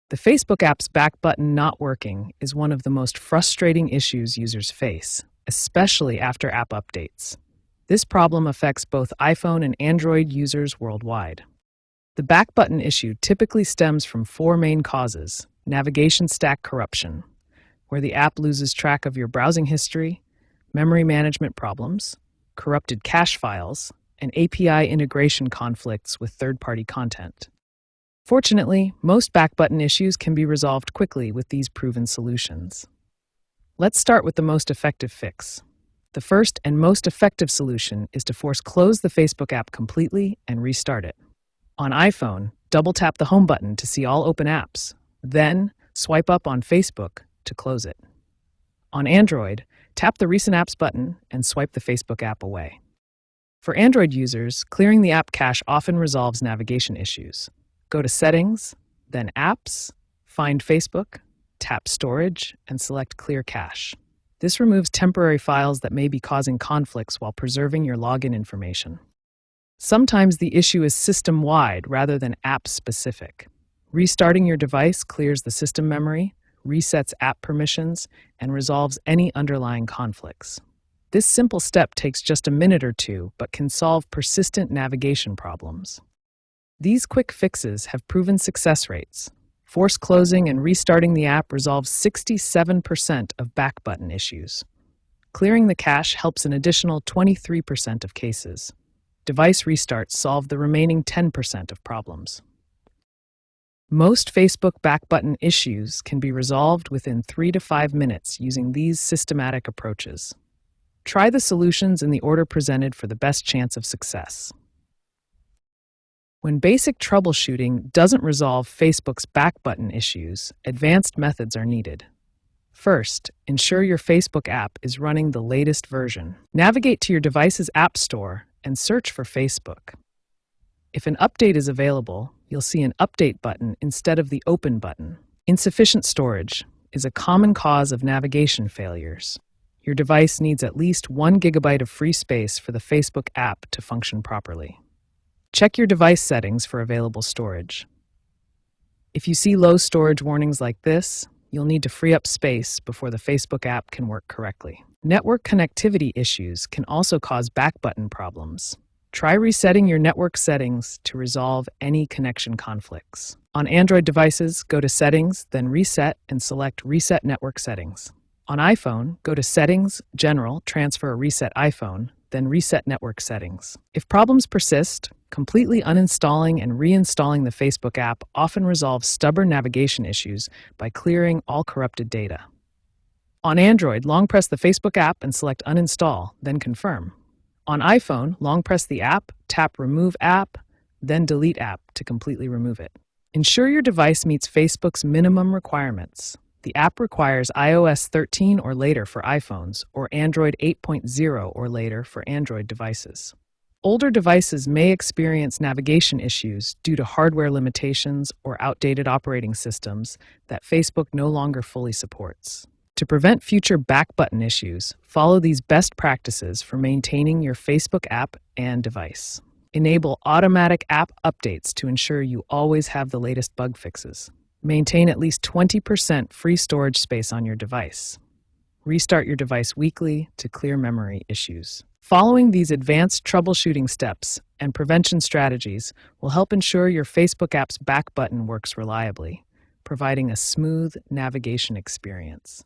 The Facebook app's back button not working is one of the most frustrating issues users face, especially after app updates. This problem affects both iPhone and Android users worldwide. The back button issue typically stems from four main causes: navigation stack corruption, where the app loses track of your browsing history, memory management problems, corrupted cache files, and API integration conflicts with third-party content. Fortunately, most back button issues can be resolved quickly with these proven solutions. Let's start with the most effective fix. The first and most effective solution is to force close the Facebook app completely and restart it. On iPhone, double-tap the Home button to see all open apps, then swipe up on Facebook to close it. On Android, tap the Recent Apps button and swipe the Facebook app away. For Android users, clearing the app cache often resolves navigation issues. Go to Settings, then Apps, find Facebook, tap Storage, and select Clear Cache. This removes temporary files that may be causing conflicts while preserving your login information. Sometimes the issue is system-wide rather than app-specific. Restarting your device clears the system memory, resets app permissions, and resolves any underlying conflicts. This simple step takes just a minute or two, but can solve persistent navigation problems. These quick fixes have proven success rates. Force closing and restarting the app resolves 67% of back button issues. Clearing the cache helps an additional 23% of cases. Device restarts solve the remaining 10% of problems. Most Facebook back button issues can be resolved within 3 to 5 minutes using these systematic approaches. Try the solutions in the order presented for the best chance of success. When basic troubleshooting doesn't resolve Facebook's back button issues, advanced methods are needed. First, ensure your Facebook app is running the latest version. Navigate to your device's app store and search for Facebook. If an update is available, you'll see an Update button instead of the Open button. Insufficient storage is a common cause of navigation failures. Your device needs at least 1 GB of free space for the Facebook app to function properly. Check your device settings for available storage. If you see low storage warnings like this, you'll need to free up space before the Facebook app can work correctly. Network connectivity issues can also cause back button problems. Try resetting your network settings to resolve any connection conflicts. On Android devices, go to Settings, then Reset, and select Reset Network Settings. On iPhone, go to Settings, General, Transfer or Reset iPhone, then Reset Network Settings. If problems persist, completely uninstalling and reinstalling the Facebook app often resolves stubborn navigation issues by clearing all corrupted data. On Android, long press the Facebook app and select Uninstall, then Confirm. On iPhone, long press the app, tap Remove App, then Delete App to completely remove it. Ensure your device meets Facebook's minimum requirements. The app requires iOS 13 or later for iPhones, or Android 8.0 or later for Android devices. Older devices may experience navigation issues due to hardware limitations or outdated operating systems that Facebook no longer fully supports. To prevent future back button issues, follow these best practices for maintaining your Facebook app and device. Enable automatic app updates to ensure you always have the latest bug fixes. Maintain at least 20% free storage space on your device. Restart your device weekly to clear memory issues. Following these advanced troubleshooting steps and prevention strategies will help ensure your Facebook app's back button works reliably, providing a smooth navigation experience.